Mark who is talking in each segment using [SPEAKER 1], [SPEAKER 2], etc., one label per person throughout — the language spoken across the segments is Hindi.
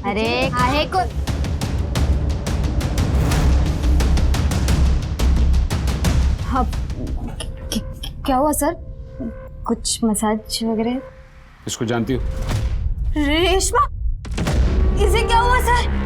[SPEAKER 1] अरे काहे को हाँ, क्या हुआ सर? कुछ मसाज वगैरह?
[SPEAKER 2] इसको जानती हो?
[SPEAKER 1] रेशमा, इसे क्या हुआ सर?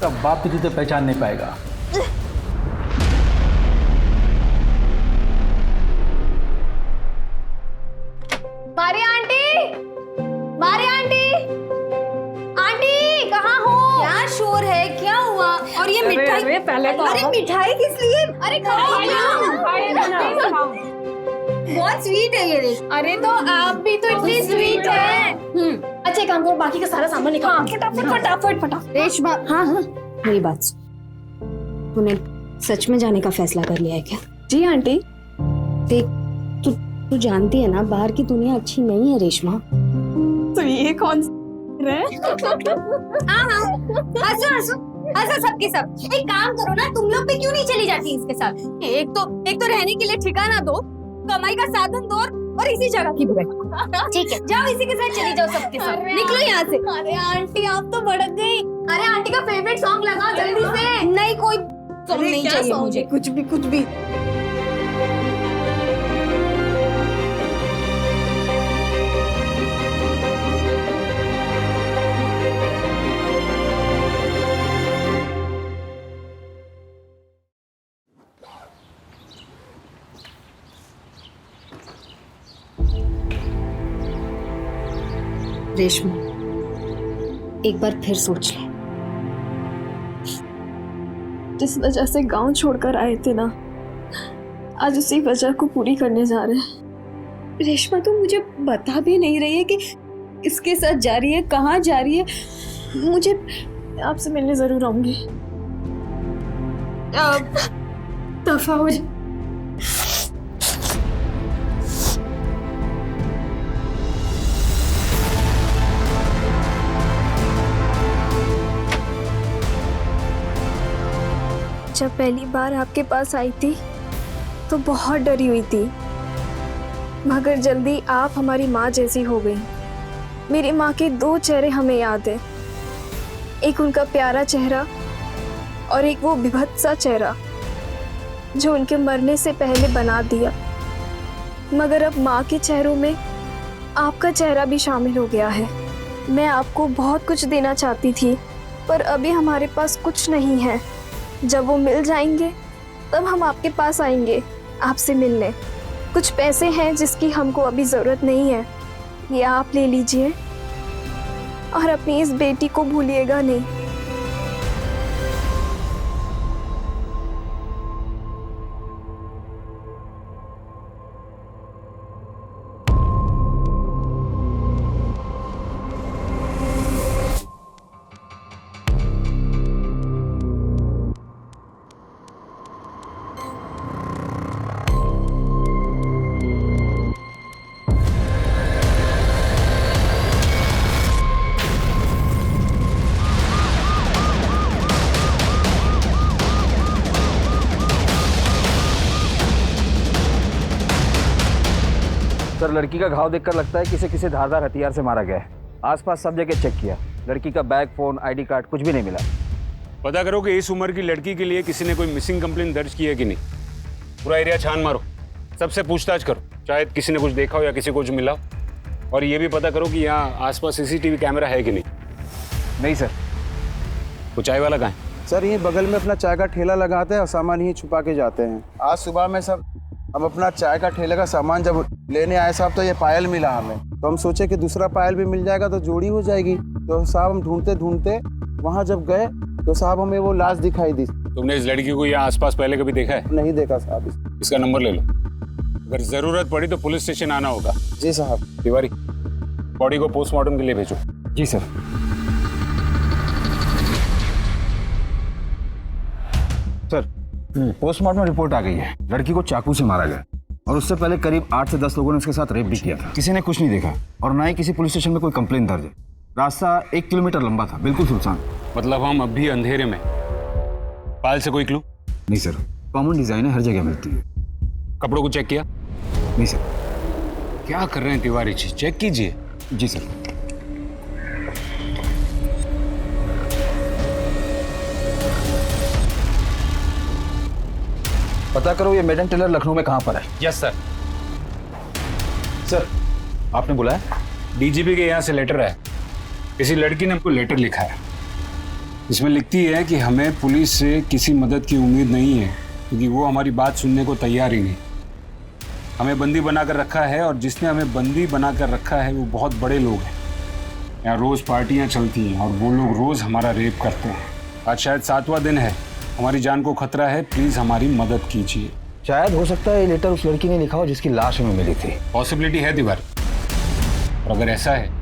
[SPEAKER 3] तब बाप भी तुझे पहचान नहीं पाएगा।
[SPEAKER 1] Maria aunty, Maria aunty, aunty कहाँ हो? क्या शोर है? क्या हुआ? और ये मिठाई?
[SPEAKER 4] अरे पहले तो
[SPEAKER 1] अरे मिठाई किस लिए? अरे खाओ ना। बहुत स्वीट है ये।
[SPEAKER 4] अरे तो आप भी तो इतनी स्वीट है। अच्छा, एक काम करो, बाकी का सारा सामान निकालो। फटाफट फटाफट फटाफट।
[SPEAKER 1] रेशमा,
[SPEAKER 5] हाँ हाँ, मेरी बात सुन। तूने सच में जाने का फैसला कर लिया है क्या?
[SPEAKER 4] जी आंटी।
[SPEAKER 5] देख, तू जानती है ना, बाहर की दुनिया अच्छी नहीं है रेशमा।
[SPEAKER 4] तो ये कौन
[SPEAKER 1] हाँ हाँ, हंसो हंसो हंसो सबके सब। एक काम करो ना, तुम लोग भी क्यों नहीं चली जाती इसके साथ? एक तो रहने के लिए ठिकाना दो, कमाई का साधन दो, और इसी जगह की बुराई। ठीक है, जाओ इसी के साथ चली जाओ सबके सब। निकलो यहाँ से।
[SPEAKER 4] अरे आंटी, आप तो भड़क गई।
[SPEAKER 1] अरे आंटी का फेवरेट सॉन्ग लगाओ जल्दी से। नहीं, कोई सॉन्ग नहीं चाहिए मुझे।
[SPEAKER 4] कुछ भी।
[SPEAKER 5] रेशमा, एक बार फिर सोच ले।
[SPEAKER 4] जिस वजह से गांव छोड़कर आए थे ना, आज उसी वजह को पूरी करने जा रहे हैं।
[SPEAKER 5] रेशमा, तू मुझे बता भी नहीं रही है कि किसके साथ जा रही है, कहाँ जा रही है। मुझे
[SPEAKER 4] आपसे मिलने जरूर आऊंगी।
[SPEAKER 5] दफा हो जा।
[SPEAKER 4] जब पहली बार आपके पास आई थी तो बहुत डरी हुई थी, मगर जल्दी आप हमारी माँ जैसी हो गई। मेरी माँ के दो चेहरे हमें याद है, एक उनका प्यारा चेहरा और एक वो विभत्स सा चेहरा जो उनके मरने से पहले बना दिया। मगर अब माँ के चेहरों में आपका चेहरा भी शामिल हो गया है। मैं आपको बहुत कुछ देना चाहती थी, पर अभी हमारे पास कुछ नहीं है। जब वो मिल जाएंगे तब हम आपके पास आएंगे आपसे मिलने। कुछ पैसे हैं जिसकी हमको अभी ज़रूरत नहीं है, ये आप ले लीजिए और अपनी इस बेटी को भूलिएगा नहीं।
[SPEAKER 6] सर, लड़की का घाव देखकर लगता है कि इसे किसी धारदार हथियार से मारा गया है। आसपास सब जगह चेक किया, लड़की का बैग, फोन, आईडी कार्ड कुछ भी नहीं मिला।
[SPEAKER 2] पता करो कि इस उम्र की लड़की के लिए किसी ने कोई मिसिंग कंप्लेंट दर्ज की है कि नहीं। पूरा एरिया छान मारो, सबसे पूछताछ करो, शायद किसी ने कुछ देखा हो या किसी को कुछ मिला हो। और ये भी पता करो कि यहाँ आसपास सीसीटीवी कैमरा है कि नहीं।
[SPEAKER 6] नहीं सर।
[SPEAKER 2] वो चाय वाला कहाँ है?
[SPEAKER 7] सर, ये बगल में अपना चाय का ठेला लगाते हैं और सामान यहीं छुपा के जाते हैं। आज सुबह में सब हम अपना चाय का ठेले का सामान जब लेने आए साहब, तो ये पायल मिला हमें। तो हम सोचे कि दूसरा पायल भी मिल जाएगा तो जोड़ी हो जाएगी। तो साहब हम ढूंढते ढूंढते वहाँ जब गए तो साहब हमें वो लाश दिखाई दी।
[SPEAKER 2] तुमने इस लड़की को यहाँ आसपास पहले कभी देखा है?
[SPEAKER 7] नहीं देखा साहब।
[SPEAKER 2] इसका नंबर ले लो, अगर जरूरत पड़ी तो पुलिस स्टेशन आना होगा।
[SPEAKER 7] जी साहब।
[SPEAKER 2] तिवारी, बॉडी को पोस्टमार्टम के लिए भेजो।
[SPEAKER 6] जी सर। सर, पोस्टमार्टम रिपोर्ट आ गई है। लड़की को चाकू से मारा गया और उससे पहले करीब 8 से 10 लोगों ने उसके साथ रेप भी किया था। किसी ने कुछ नहीं देखा और ना ही किसी पुलिस स्टेशन में कोई कंप्लेन दर्ज है। रास्ता 1 किलोमीटर लंबा था, बिल्कुल सुनसान।
[SPEAKER 2] मतलब हम अब भी अंधेरे में। पायल से कोई क्लू?
[SPEAKER 6] नहीं सर, कॉमन डिजाइन है, हर जगह मिलती है।
[SPEAKER 2] कपड़ों को चेक किया?
[SPEAKER 6] नहीं सर।
[SPEAKER 2] क्या कर रहे हैं तिवारी जी, चेक कीजिए।
[SPEAKER 6] जी सर। पता करो ये मेडन टेलर लखनऊ में कहाँ पर है।
[SPEAKER 2] Yes sir.
[SPEAKER 6] सर, आपने बुलाया?
[SPEAKER 2] डीजीपी के यहाँ से लेटर है। किसी लड़की ने हमको लेटर लिखा है। इसमें लिखती है कि हमें पुलिस से किसी मदद की उम्मीद नहीं है क्योंकि वो हमारी बात सुनने को तैयार ही नहीं। हमें बंदी बनाकर रखा है और जिसने हमें बंदी बनाकर रखा है वो बहुत बड़े लोग हैं। यहाँ रोज़ पार्टियाँ चलती हैं और वो लोग रोज़ हमारा रेप करते हैं। आज शायद 7वां दिन है, हमारी जान को खतरा है, प्लीज़ हमारी मदद कीजिए।
[SPEAKER 6] शायद हो सकता है ये लेटर उस लड़की ने लिखा हो जिसकी लाश हमें मिली थी।
[SPEAKER 2] पॉसिबिलिटी है तिवारी, और अगर ऐसा है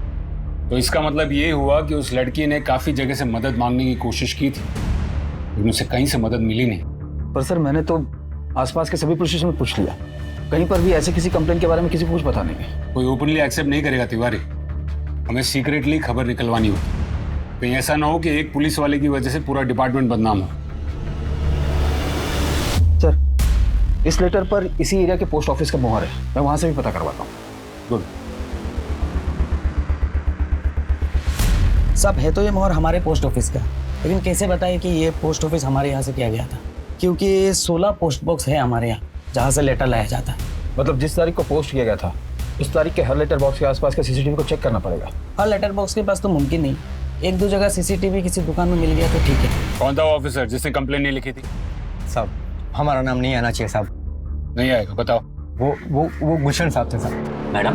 [SPEAKER 2] तो इसका मतलब ये हुआ कि उस लड़की ने काफ़ी जगह से मदद मांगने की कोशिश की थी लेकिन उसे कहीं से मदद मिली नहीं।
[SPEAKER 6] पर सर, मैंने तो आसपास के सभी पुलिस स्टेशन में पूछ लिया, कहीं पर भी ऐसे किसी कंप्लेंट के बारे में किसी को कुछ पता नहीं है।
[SPEAKER 2] कोई ओपनली एक्सेप्ट नहीं करेगा तिवारी, हमें सीक्रेटली खबर निकलवानी होगी। कहीं ऐसा ना हो कि एक पुलिस वाले की वजह से पूरा डिपार्टमेंट बदनाम हो।
[SPEAKER 6] सर, इस लेटर पर इसी एरिया के पोस्ट ऑफिस का मोहर है, मैं वहां से भी पता करवाता हूँ।
[SPEAKER 2] गुड।
[SPEAKER 8] सब है तो ये मोहर हमारे पोस्ट ऑफिस का, लेकिन कैसे बताएं कि ये पोस्ट ऑफिस हमारे यहाँ से किया गया था? क्योंकि 16 पोस्ट बॉक्स है हमारे यहाँ जहाँ से लेटर लाया जाता है।
[SPEAKER 6] मतलब जिस तारीख को पोस्ट किया गया था उस तारीख के हर लेटर बॉक्स के आसपास के सीसीटीवी को चेक करना पड़ेगा।
[SPEAKER 8] हर लेटर बॉक्स के पास तो मुमकिन नहीं, 1-2 जगह सीसीटीवी किसी दुकान में मिल गया तो ठीक है।
[SPEAKER 2] कौन था वो ऑफिसर जिसने कंप्लेन नहीं लिखी थी?
[SPEAKER 9] साहब, हमारा नाम नहीं आना चाहिए साहब।
[SPEAKER 2] नहीं आएगा, बताओ।
[SPEAKER 9] वो गुलशन साहब थे साहब।
[SPEAKER 10] मैडम,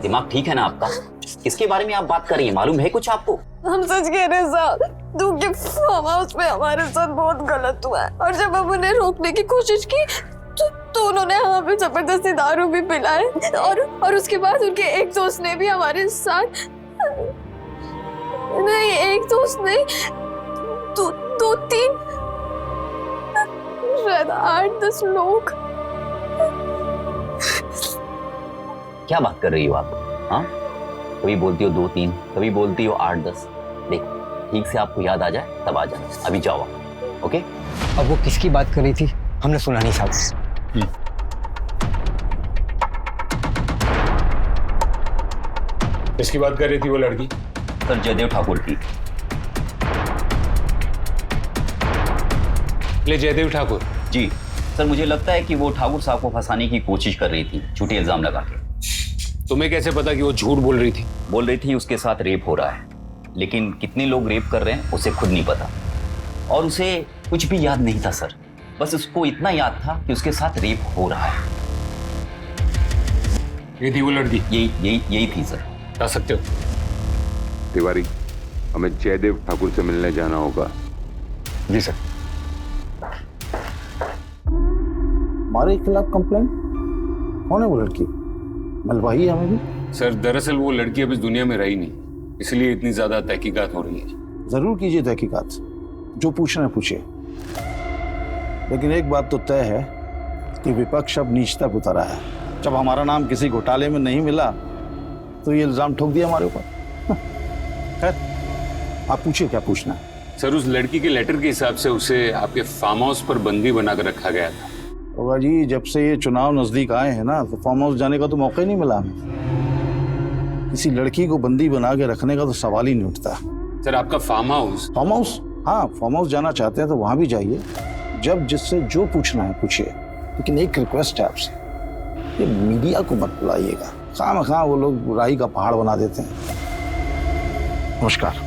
[SPEAKER 10] दिमाग ठीक है ना आपका? किसके बारे में आप बात कर रही हैं, मालूम है कुछ आपको?
[SPEAKER 4] हम सच कह रहे हैं साहब, दूर फार्म हाउस में हमारे साथ बहुत गलत हुआ है और जब हम उन्हें रोकने की कोशिश की तो उन्होंने हमें जबरदस्ती दारू भी पिलाए और उसके बाद उनके एक दोस्त ने भी हमारे साथ, नहीं एक दोस्त नहीं, 2-3 शायद 8-10 लोग।
[SPEAKER 10] क्या बात कर रही हो आप? हाँ, कभी बोलती हो 2-3, कभी बोलती हो 8-10। देखो, ठीक से आपको याद आ जाए तब आ जाना, अभी जाओ आप। ओके?
[SPEAKER 9] अब वो किसकी बात कर रही थी हमने सुना नहीं साहब।
[SPEAKER 2] किसकी बात कर रही थी वो लड़की?
[SPEAKER 10] सर, जयदेव ठाकुर की।
[SPEAKER 2] ले जयदेव ठाकुर
[SPEAKER 10] जी सर, मुझे लगता है कि वो ठाकुर साहब को फंसाने की कोशिश कर रही थी, झूठे इल्जाम लगा के।
[SPEAKER 2] तुम्हें कैसे पता कि वो झूठ बोल रही थी?
[SPEAKER 10] बोल रही थी उसके साथ रेप हो रहा है, लेकिन कितने लोग रेप कर रहे हैं उसे खुद नहीं पता और उसे कुछ भी याद नहीं था सर। बस उसको इतना याद था कि उसके साथ रेप हो रहा है।
[SPEAKER 2] ये थी वो लड़की?
[SPEAKER 10] यही थी सर।
[SPEAKER 2] बता सकते हो?
[SPEAKER 11] तिवारी, हमें जयदेव ठाकुर से मिलने जाना होगा।
[SPEAKER 6] जी सर।
[SPEAKER 7] हमारे खिलाफ कंप्लेंट? कौन है वो लड़की? मलवाही हमें भी।
[SPEAKER 2] सर, दरअसल वो लड़की अब इस दुनिया में रही नहीं, इसलिए इतनी ज्यादा तहकीकात हो रही है।
[SPEAKER 7] जरूर कीजिए तहकीकात, जो पूछना है पूछिए, लेकिन एक बात तो तय है कि विपक्ष अब नीच तक उतरा है। जब हमारा नाम किसी घोटाले में नहीं मिला तो ये इल्जाम ठोक दिया हमारे ऊपर। खैर, आप पूछिए क्या पूछना है।
[SPEAKER 2] सर, उस लड़की के लेटर के हिसाब से उसे आपके फार्म हाउस पर बंदी बनाकर रखा गया था।
[SPEAKER 7] होगा जी, जब से ये चुनाव नजदीक आए हैं ना तो फार्म हाउस जाने का तो मौका ही नहीं मिला हमें। किसी लड़की को बंदी बना के रखने का तो सवाल ही नहीं उठता।
[SPEAKER 2] सर, आपका फार्म हाउस?
[SPEAKER 7] फार्म हाउस, हाँ, फार्म हाउस जाना चाहते हैं तो वहां भी जाइए। जब जिससे जो पूछना है पूछिए, लेकिन एक रिक्वेस्ट है आपसे, ये मीडिया को मत बुलाइएगा। खामखा वो लोग राई का पहाड़ बना देते हैं। नमस्कार।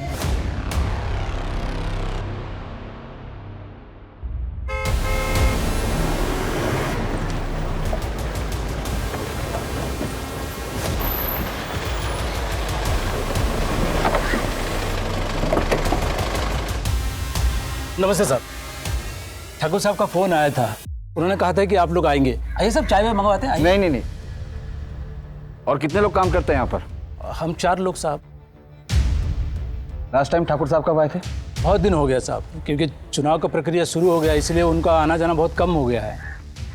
[SPEAKER 3] नमस्ते साहब, ठाकुर साहब का फोन आया था, उन्होंने कहा था कि आप लोग आएंगे। आइए सब, चाय में मंगवाते हैं।
[SPEAKER 6] नहीं। और कितने लोग काम करते हैं यहाँ पर?
[SPEAKER 3] हम 4 लोग साहब।
[SPEAKER 6] लास्ट टाइम ठाकुर साहब कब आए थे?
[SPEAKER 3] बहुत दिन हो गया साहब, क्योंकि चुनाव का प्रक्रिया शुरू हो गया, इसलिए उनका आना जाना बहुत कम हो गया है।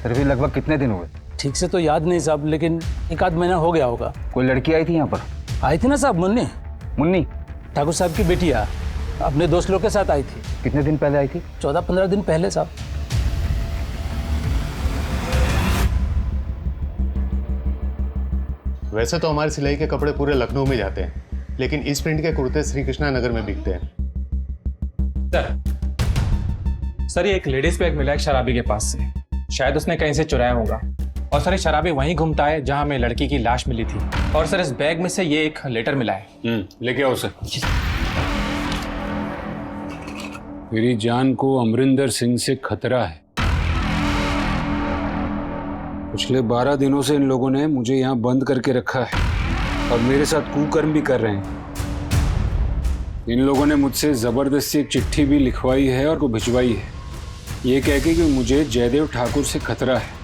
[SPEAKER 6] फिर भी लगभग कितने दिन हुए?
[SPEAKER 3] ठीक से तो याद नहीं साहब, लेकिन 1 आध महीना हो गया होगा।
[SPEAKER 6] कोई लड़की आई थी यहाँ पर?
[SPEAKER 3] आई थी ना साहब, मुन्नी।
[SPEAKER 6] मुन्नी?
[SPEAKER 3] ठाकुर साहब की बेटिया अपने दोस्त लोग के साथ आई थी।
[SPEAKER 6] कितने दिन पहले आई थी?
[SPEAKER 3] 14-15 दिन पहले साहब।
[SPEAKER 12] वैसे तो हमारे सिलाई के कपड़े पूरे लखनऊ में जाते हैं, लेकिन इस प्रिंट के कुर्ते श्री कृष्णा नगर में बिकते हैं।
[SPEAKER 13] सर ये एक लेडीज बैग मिला है शराबी के पास से, शायद उसने कहीं से चुराया होगा। और सर ये शराबी वहीं घूमता है जहां हमें लड़की की लाश मिली थी। और सर इस बैग में से ये एक लेटर मिला है।
[SPEAKER 2] लेके आओ सर। मेरी जान को अमरिंदर सिंह से खतरा है। पिछले 12 दिनों से इन लोगों ने मुझे यहाँ बंद करके रखा है और मेरे साथ कुकर्म भी कर रहे हैं। इन लोगों ने मुझसे जबरदस्ती एक चिट्ठी भी लिखवाई है और को भिजवाई है, ये कह के कि मुझे जयदेव ठाकुर से खतरा है।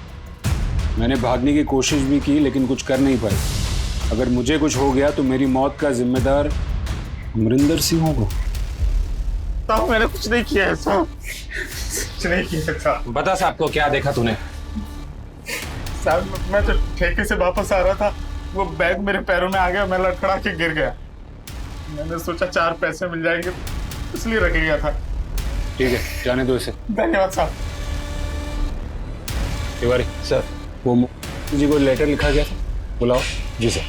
[SPEAKER 2] मैंने भागने की कोशिश भी की लेकिन कुछ कर नहीं पाई। अगर मुझे कुछ हो गया तो मेरी मौत का जिम्मेदार अमरिंदर सिंह होगा।
[SPEAKER 12] साहब मैंने कुछ नहीं किया है साहब, कुछ नहीं किया है साहब।
[SPEAKER 13] बता साहब को क्या देखा तूने?
[SPEAKER 12] साहब मैं तो ठेके से वापस आ रहा था, वो बैग मेरे पैरों में आ गया, मैं लड़खड़ा के गिर गया। मैंने सोचा 4 पैसे मिल जाएंगे इसलिए रख लिया था।
[SPEAKER 2] ठीक है, जाने दो इसे।
[SPEAKER 12] धन्यवाद साहब।
[SPEAKER 2] तिवारी सर, वो जी को लेटर लिखा गया था, बुलाओ। जी सर।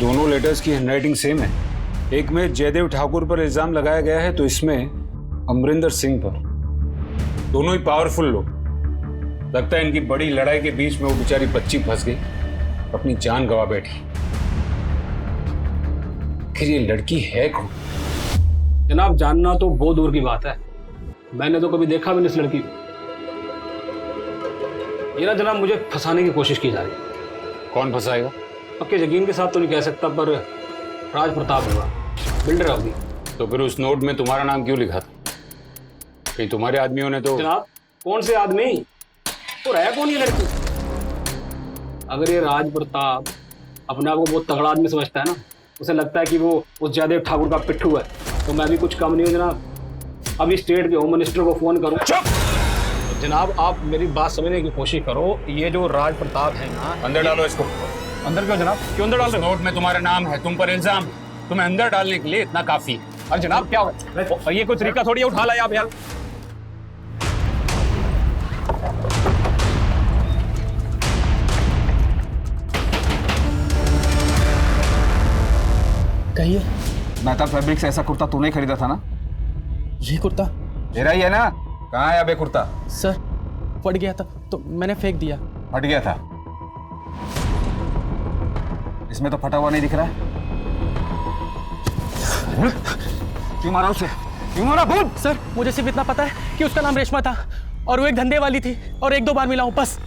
[SPEAKER 2] दोनों लेटर्स की हैंडराइटिंग सेम है। एक में जयदेव ठाकुर पर इल्जाम लगाया गया है तो इसमें अमरिंदर सिंह पर। दोनों ही पावरफुल लोग। लगता है इनकी बड़ी लड़ाई के बीच में वो बेचारी बच्ची फंस गई, अपनी जान गंवा बैठी। फिर ये लड़की है कौन?
[SPEAKER 3] जनाब जानना तो बहुत दूर की बात है, मैंने तो कभी देखा भी नहीं इस लड़की को। ये ना जनाब मुझे फंसाने की कोशिश की जा रही है।
[SPEAKER 2] कौन फंसाएगा?
[SPEAKER 3] पक्के यकीन के साथ तो नहीं कह सकता, पर राज प्रताप होगा, बिल्डर होगी।
[SPEAKER 2] तो फिर उस नोट में तुम्हारा नाम क्यों लिखा था? कहीं तुम्हारे आदमियों ने तो।
[SPEAKER 3] जनाब कौन से आदमी और है कौन ये लड़की? अगर ये राज प्रताप अपने आप को बहुत तगड़ा आदमी समझता है ना, उसे लगता है कि वो उस जयदेव ठाकुर का पिट्ठू है, तो मैं भी कुछ कम नहीं हूँ जनाब। अभी स्टेट के होम मिनिस्टर को फोन करूँ। जनाब आप मेरी बात समझने की कोशिश करो। ये जो राज प्रताप है ना,
[SPEAKER 2] अंदर डालो इसको।
[SPEAKER 3] अंदर क्यों जनाब? क्यों अंदर डाल रहे हो?
[SPEAKER 2] नोट में तुम्हारा नाम है, तुम पर इल्जाम, तुम्हें अंदर डालने के लिए इतना काफी है।
[SPEAKER 3] अरे जनाब क्या हो, ये कोई तरीका थोड़ी है, उठा लाए आप यार।
[SPEAKER 8] कहिए।
[SPEAKER 6] मेहता फैब्रिक से ऐसा कुर्ता तूने खरीदा था ना?
[SPEAKER 8] ये कुर्ता
[SPEAKER 6] तेरा ही है ना? कहाँ है अबे कुर्ता?
[SPEAKER 8] सर फट गया था तो मैंने फेंक दिया।
[SPEAKER 6] फट गया था? इसमें तो फटा हुआ नहीं दिख रहा है। क्यों मारा उसे? क्यों मारा? बोल।
[SPEAKER 8] सर मुझे सिर्फ इतना पता है कि उसका नाम रेशमा था और वो एक धंधे वाली थी और 1-2 बार मिला हूं बस।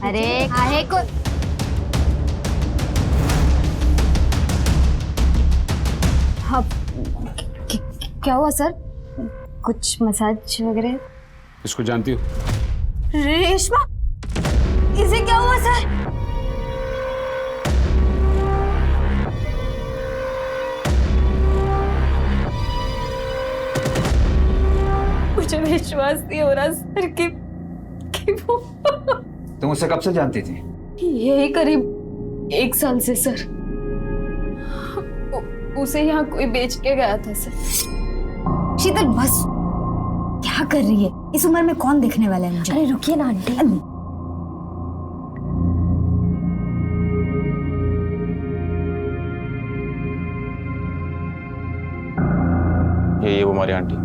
[SPEAKER 1] अरे काहे को हाँ, क्या हुआ सर? कुछ मसाज वगैरह?
[SPEAKER 2] इसको जानती हो?
[SPEAKER 1] रेशमा, इसे क्या हुआ सर? मुझे विश्वास नहीं हो रहा सर कि वो।
[SPEAKER 6] तुम उससे कब से जानती थी?
[SPEAKER 4] यही करीब 1 साल से सर। उसे यहाँ कोई बेच के गया था सर।
[SPEAKER 1] शीतल बस, क्या कर रही है? इस उम्र में कौन देखने वाला है मुझे? अरे रुकिए ना आंटी।
[SPEAKER 12] ये वो हमारी आंटी।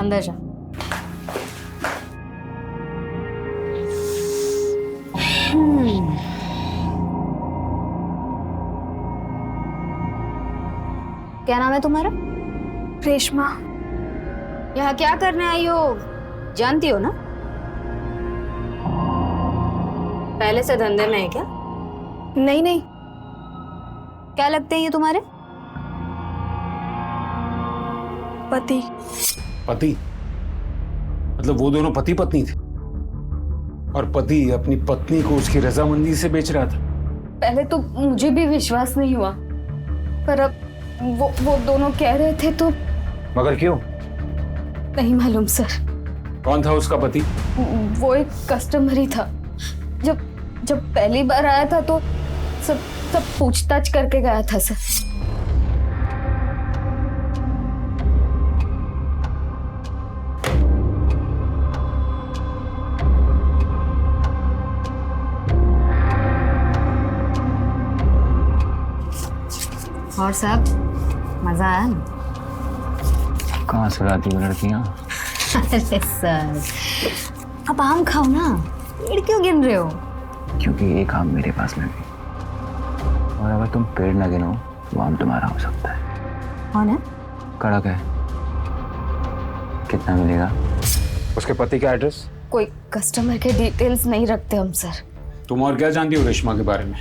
[SPEAKER 1] अंदर जा। क्या नाम है तुम्हारा?
[SPEAKER 4] रेशमा।
[SPEAKER 1] यहाँ क्या करने आई हो? जानती हो ना? पहले से धंधे में है क्या?
[SPEAKER 4] नहीं नहीं,
[SPEAKER 1] क्या लगते हैं ये तुम्हारे?
[SPEAKER 4] पति।
[SPEAKER 2] पति? मतलब वो दोनों पति पत्नी थे और पति अपनी पत्नी को उसकी रजामंदी से बेच रहा था?
[SPEAKER 4] पहले तो मुझे भी विश्वास नहीं हुआ, पर अब वो दोनों कह रहे थे तो
[SPEAKER 6] मगर क्यों?
[SPEAKER 4] नहीं मालूम सर।
[SPEAKER 2] कौन था उसका पति?
[SPEAKER 4] वो एक कस्टमर ही था। जब पहली बार आया था तो सब पूछताछ करके गया था सर।
[SPEAKER 1] और साहब मजा आया ना?
[SPEAKER 9] कहाँ से लाती वो लड़कियाँ?
[SPEAKER 1] अरे सर, अब आम खाओ ना, पेड़ क्यों गिन रहे हो?
[SPEAKER 9] क्योंकि एक आम मेरे पास में भी, और अगर तुम पेड़ न गिनो तो आम तुम्हारा हो सकता है।
[SPEAKER 1] कौन है?
[SPEAKER 9] कड़क है। कितना मिलेगा?
[SPEAKER 2] उसके पति का एड्रेस?
[SPEAKER 4] कोई कस्टमर के डिटेल्स नहीं रखते हम सर।
[SPEAKER 2] तुम और क्या जानती हो रेशमा के बारे में?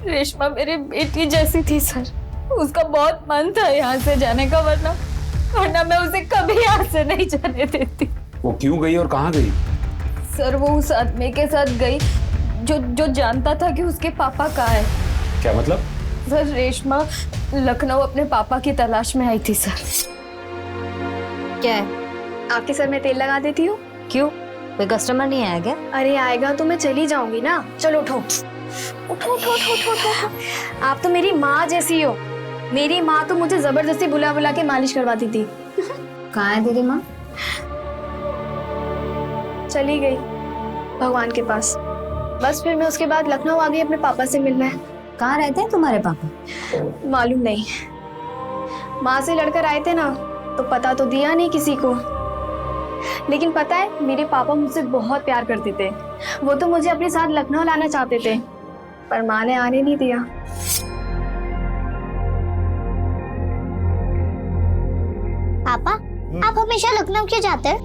[SPEAKER 4] रेशमा मेरी बेटी जैसी थी सर। उसका बहुत मन था यहाँ से जाने का, वरना मैं उसे कभी यहाँ से नहीं जाने देती।
[SPEAKER 2] वो क्यों गई और कहाँ गई?
[SPEAKER 4] सर वो उस आदमी के साथ गई जो जानता था कि उसके पापा कहाँ है।
[SPEAKER 2] क्या मतलब?
[SPEAKER 4] सर रेशमा लखनऊ अपने पापा की तलाश में आई थी सर।
[SPEAKER 1] क्या है?
[SPEAKER 4] आपके सर में तेल लगा देती हूँ।
[SPEAKER 1] क्यों? कोई कस्टमर नहीं आया क्या?
[SPEAKER 4] अरे आएगा तो मैं चली जाऊंगी ना। चलो उठो उठो उठो उठो उठो उठो। आप तो मेरी माँ जैसी हो। मेरी माँ तो मुझे जबरदस्ती बुला बुला के मालिश करवाती थी।
[SPEAKER 1] कहाँ है तेरी माँ?
[SPEAKER 4] चली गई भगवान के पास। बस फिर मैं उसके बाद लखनऊ आ गई अपने पापा से मिलने।
[SPEAKER 1] कहाँ रहते हैं तुम्हारे पापा?
[SPEAKER 4] मालूम नहीं, माँ से लड़कर आए थे ना तो पता तो दिया नहीं किसी को। लेकिन पता है मेरे पापा मुझसे बहुत प्यार करते थे। वो तो मुझे अपने साथ लखनऊ लाना चाहते थे, पर माँ ने आने नहीं दिया।
[SPEAKER 14] पापा, आप हमेशा लखनऊ क्यों जाते हैं?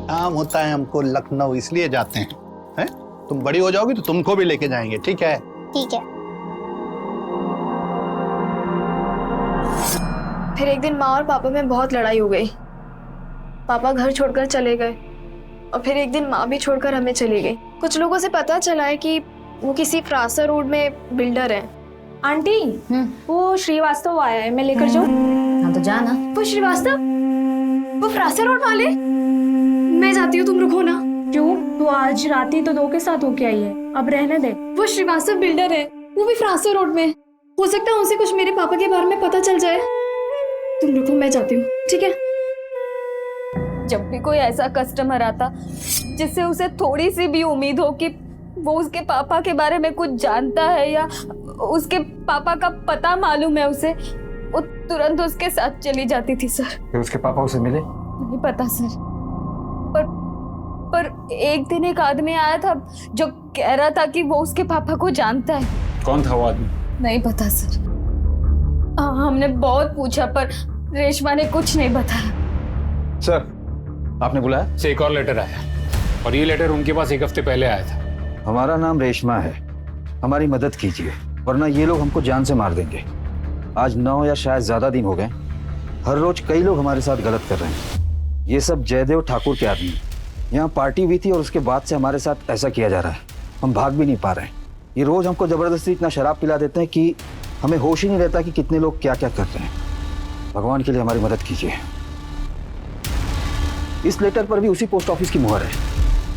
[SPEAKER 15] काम होता है हमको लखनऊ, इसलिए जाते हैं। हैं? तुम बड़ी हो जाओगी तो तुमको भी लेके जाएंगे, ठीक है?
[SPEAKER 14] ठीक है।
[SPEAKER 4] फिर एक दिन माँ और पापा में बहुत लड़ाई हो गई। पापा घर छोड़कर चले गए और फिर एक दिन माँ भी छोड़कर हमें चली गई। कुछ लोगों से पता चला है कि वो किसी फ्रांसा रोड में बिल्डर है। आंटी, वो श्रीवास्तव आया है, मैं लेकर जाऊँ?
[SPEAKER 1] हाँ तो जाना।
[SPEAKER 4] वो श्रीवास्तव, वो फ्रांसा रोड वाले? मैं जाती हूँ, तुम रुको ना। क्यों? तो आज रात ही तो दो के साथ होके आई है, अब रहने दे। वो श्रीवास्तव बिल्डर है, वो भी फ्रांसा रोड में। हो सकता है उनसे कुछ मेरे पापा के बारे में पता चल जाए। तुम रुको, मैं जाती हूँ, ठीक है? जब भी कोई ऐसा कस्टमर आता जिससे उसे थोड़ी सी भी उम्मीद हो कि वो उसके पापा के बारे में कुछ जानता है या उसके पापा का पता मालूम है उसे, वो तुरंत उसके साथ चली जाती थी सर।
[SPEAKER 6] फिर उसके पापा उसे मिले?
[SPEAKER 4] नहीं पता सर, पर एक दिन एक आदमी आया था जो कह रहा था कि वो उसके पापा को जानता है।
[SPEAKER 2] कौन था वो आदमी?
[SPEAKER 4] नहीं पता सर। हमने बहुत पूछा पर रेशमा ने कुछ नहीं बताया।
[SPEAKER 6] सर आपने बुलाया?
[SPEAKER 2] से एक और लेटर आया और ये लेटर उनके पास एक हफ्ते पहले आया था।
[SPEAKER 6] हमारा नाम रेशमा है, हमारी मदद कीजिए वरना ये लोग हमको जान से मार देंगे। आज 9 या शायद ज्यादा दिन हो गए, हर रोज कई लोग हमारे साथ गलत कर रहे हैं। ये सब जयदेव ठाकुर के आदमी। यहाँ पार्टी हुई थी और उसके बाद से हमारे साथ ऐसा किया जा रहा है। हम भाग भी नहीं पा रहे हैं। ये रोज हमको जबरदस्ती इतना शराब पिला देते हैं कि हमें होश ही नहीं रहता कि कितने लोग क्या क्या कर रहे हैं। भगवान के लिए हमारी मदद कीजिए। इस लेटर पर भी उसी पोस्ट ऑफिस की मुहर है।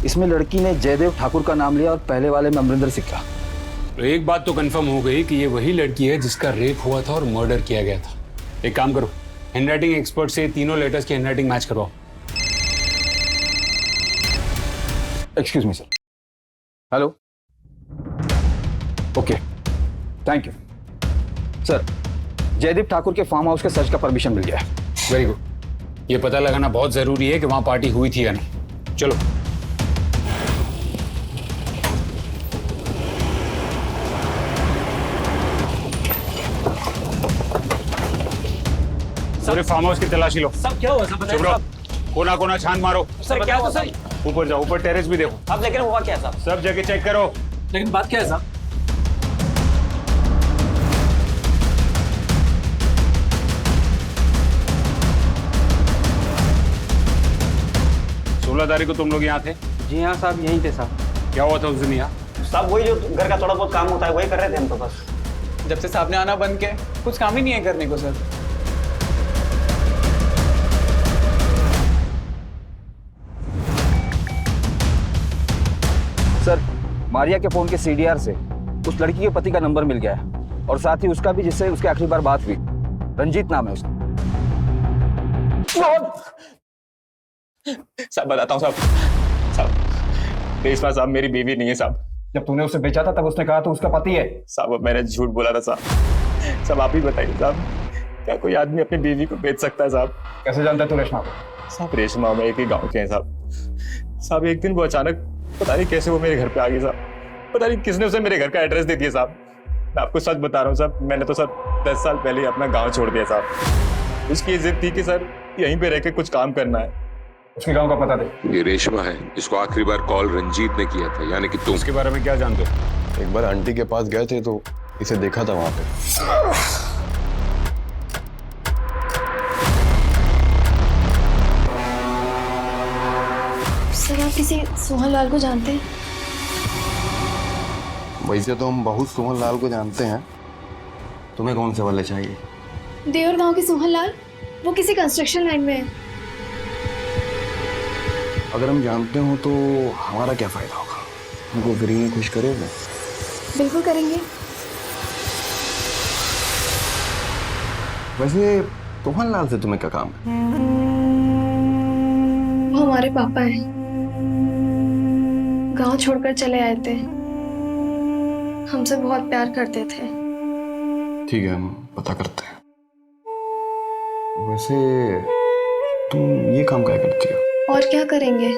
[SPEAKER 6] इसमें लड़की ने जयदेव ठाकुर का नाम लिया और पहले वाले में अमरिंदर सिक्का।
[SPEAKER 2] तो एक बात तो कंफर्म हो गई कि ये वही लड़की है जिसका रेप हुआ था और मर्डर किया गया था। एक काम करो, हैंडराइटिंग एक्सपर्ट से तीनों लेटर्स की हैंडराइटिंग मैच करवाओ।
[SPEAKER 6] Excuse me sir. Hello, okay, thank you sir. Jaideep Thakur के फार्म हाउस के सर्च का परमिशन मिल गया है।
[SPEAKER 2] Very good. ये पता लगाना बहुत जरूरी है कि वहां पार्टी हुई थी या नहीं। चलो। पूरे फार्म हाउस की तलाशी लो।
[SPEAKER 8] सब क्या हुआ? सब बताइए
[SPEAKER 2] साहब। कोना कोना छान मारो।
[SPEAKER 8] सर क्या हुआ सर?
[SPEAKER 2] ऊपर जाओ, ऊपर टेरेस भी देखो।
[SPEAKER 8] अब लेकिन हुआ क्या साहब?
[SPEAKER 2] सब जगह चेक करो।
[SPEAKER 13] लेकिन बात क्या है साहब?
[SPEAKER 2] 16 तारीख को तुम लोग यहाँ थे?
[SPEAKER 8] जी हाँ साहब, यहीं थे साहब।
[SPEAKER 2] क्या हुआ था उस दिन यहाँ?
[SPEAKER 8] साहब वही जो घर का थोड़ा बहुत काम होता है वही कर रहे थे हम तो बस।
[SPEAKER 13] जब से साहब ने आना बंद किया कुछ काम ही नहीं है करने को सर।
[SPEAKER 6] सर, मारिया के फोन के सीडीआर से उस लड़की के पति का नंबर मिल गया है और साथ ही उसका भी जिससे उसकी आखिरी बार बात हुई। रंजीत नाम है उसका।
[SPEAKER 13] साहब बताता हूँ साहब रेशमा साहब मेरी बीवी नहीं है साहब।
[SPEAKER 6] जब तूने उसे बेचा था तब उसने कहा तो उसका पति है।
[SPEAKER 13] साहब अब मैंने झूठ बोला था साहब। साहब आप ही बताइए साहब, क्या कोई आदमी अपनी बीवी को बेच सकता है साहब?
[SPEAKER 6] कैसे जानता है तू रेशमा को?
[SPEAKER 13] साहब रेशमा में एक ही गाँव के हैं साहब। साहब एक दिन वो अचानक पता नहीं कैसे वो मेरे घर पे आ गई साहब। पता नहीं किसने उसे मेरे घर का एड्रेस दे दिया साहब। मैं आपको सच बता रहा हूँ साहब, मैंने तो सर 10 साल पहले ही अपना गाँव छोड़ दिया साहब। उसकी जिद थी कि सर यहीं पे रह के कुछ काम करना है।
[SPEAKER 6] उसके गांव का पता दे।
[SPEAKER 11] ये रेशमा है, इसको आखिरी बार कॉल रंजीत ने किया था, यानी कि तुम।
[SPEAKER 2] इसके बारे में क्या जानते हो?
[SPEAKER 16] एक बार आंटी के पास गए थे तो इसे देखा था वहां पे।
[SPEAKER 4] सर आप किसी सोहन लाल को जानते हैं?
[SPEAKER 16] वैसे तो हम बहुत सोहन लाल को जानते हैं। तुम्हें कौन से वाले चाहिए?
[SPEAKER 4] देवर गांव के सोहन लाल, वो किसी कंस्ट्रक्शन लाइन में है।
[SPEAKER 16] अगर हम जानते हो तो हमारा क्या फायदा होगा? हमको फ्री में खुश करोगे?
[SPEAKER 4] बिल्कुल करेंगे।
[SPEAKER 16] वैसे सोहन लाल से तुम्हें क्या काम है?
[SPEAKER 4] वो हमारे पापा हैं, गांव छोड़कर चले आए थे, हमसे बहुत प्यार करते थे।
[SPEAKER 16] ठीक है, हम पता करते हैं। वैसे तुम ये काम क्या करती हो?
[SPEAKER 4] और क्या करेंगे,